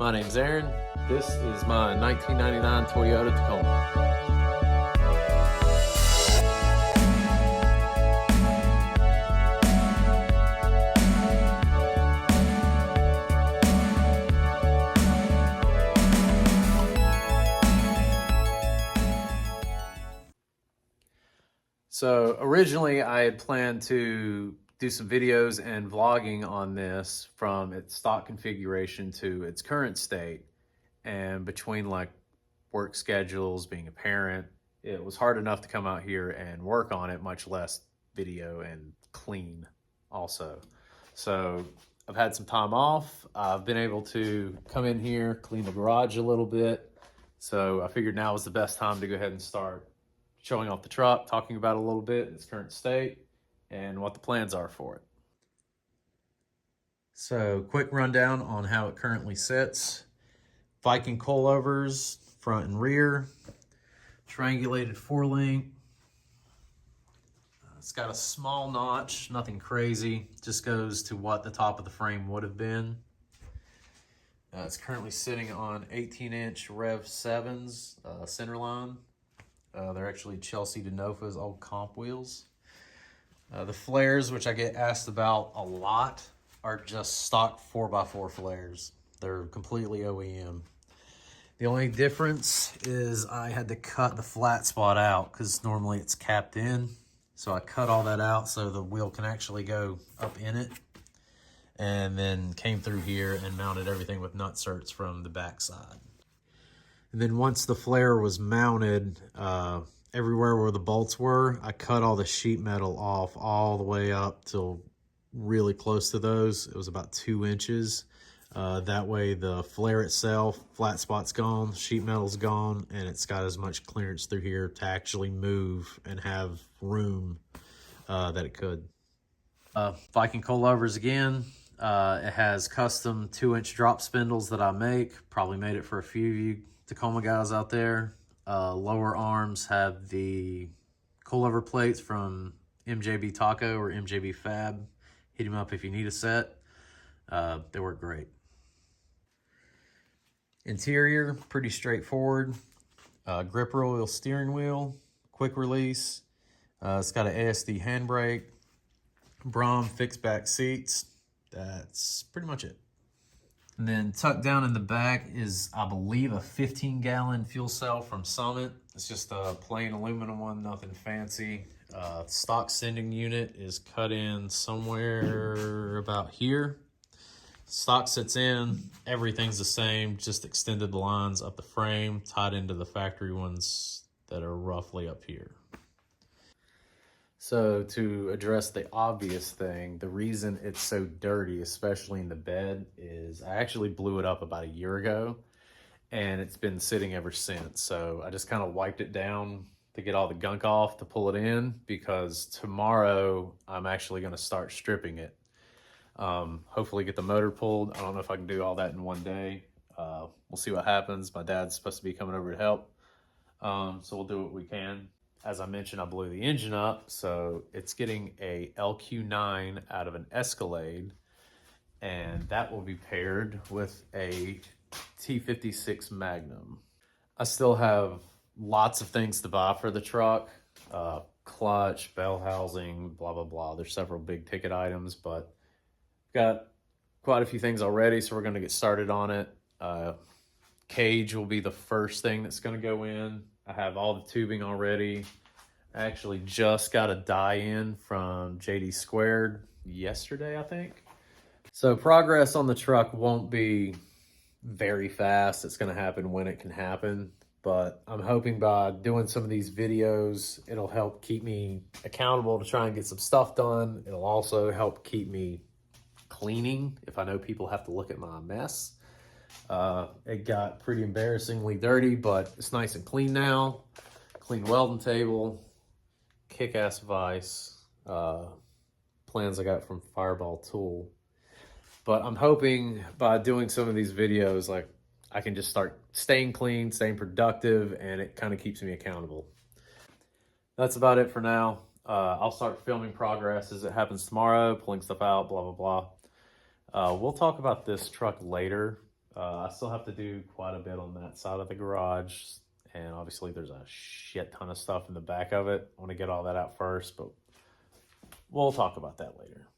My name's Aaron. This is my 1999 Toyota Tacoma. So originally I had planned to do some videos and vlogging on this from its stock configuration to its current state. And between like work schedules, being a parent, it was hard enough to come out here and work on it, much less video and clean also. So I've had some time off. I've been able to come in here, clean the garage a little bit. So I figured now was the best time to go ahead and start showing off the truck, talking about it a little bit, its current state, and what the plans are for it. So quick rundown on how it currently sits. Viking coilovers, front and rear, triangulated 4-link. It's got a small notch, nothing crazy, just goes to what the top of the frame would have been. It's currently sitting on 18-inch Rev 7s centerline. They're actually Chelsea DeNofa's old comp wheels. The flares, which I get asked about a lot, are just stock 4x4 flares. They're completely OEM. The only difference is I had to cut the flat spot out because normally it's capped in. So I cut all that out so the wheel can actually go up in it. And then came through here and mounted everything with nutserts from the back side. And then once the flare was mounted, everywhere where the bolts were, I cut all the sheet metal off all the way up till really close to those. It was about 2 inches. That way the flare itself, flat spot's gone, sheet metal's gone, and it's got as much clearance through here to actually move and have room that it could. Viking coilovers again. It has custom 2-inch drop spindles that I make. Probably made it for a few of you Tacoma guys out there. Lower arms have the coilover plates from MJB Taco or MJB Fab. Hit them up if you need a set. They work great. Interior, pretty straightforward. Gripper oil steering wheel, quick release. It's got an ASD handbrake, Brom fixed back seats. That's pretty much it. And then tucked down in the back is, I believe, a 15-gallon fuel cell from Summit. It's just a plain aluminum one, nothing fancy. Stock sending unit is cut in somewhere about here. Stock sits in, everything's the same, just extended the lines up the frame, tied into the factory ones that are roughly up here. So to address the obvious thing, the reason it's so dirty, especially in the bed, is I actually blew it up about a year ago and it's been sitting ever since. So I just kind of wiped it down to get all the gunk off to pull it in, because tomorrow I'm actually going to start stripping it. Hopefully get the motor pulled. I don't know if I can do all that in one day. We'll see what happens. My dad's supposed to be coming over to help. So we'll do what we can. As I mentioned, I blew the engine up, so it's getting a LQ9 out of an Escalade, and that will be paired with a T56 Magnum. I still have lots of things to buy for the truck. Clutch, bell housing, blah, blah, blah. There's several big ticket items, but got quite a few things already, so we're going to get started on it. Cage will be the first thing that's going to go in. I have all the tubing already. I actually just got a die-in from JD Squared yesterday, I think. So progress on the truck won't be very fast. It's going to happen when it can happen. But I'm hoping by doing some of these videos, it'll help keep me accountable to try and get some stuff done. It'll also help keep me cleaning if I know people have to look at my mess. It got pretty embarrassingly dirty, but it's nice and clean now. Clean welding table, kick-ass vise, plans I got from Fireball Tool. But I'm hoping by doing some of these videos, like, I can just start staying clean, staying productive, and it kind of keeps me accountable. That's about it for now. I'll start filming progress as it happens tomorrow, pulling stuff out, blah, blah, blah. We'll talk about this truck later, I still have to do quite a bit on that side of the garage, and obviously there's a shit ton of stuff in the back of it. I want to get all that out first, but we'll talk about that later.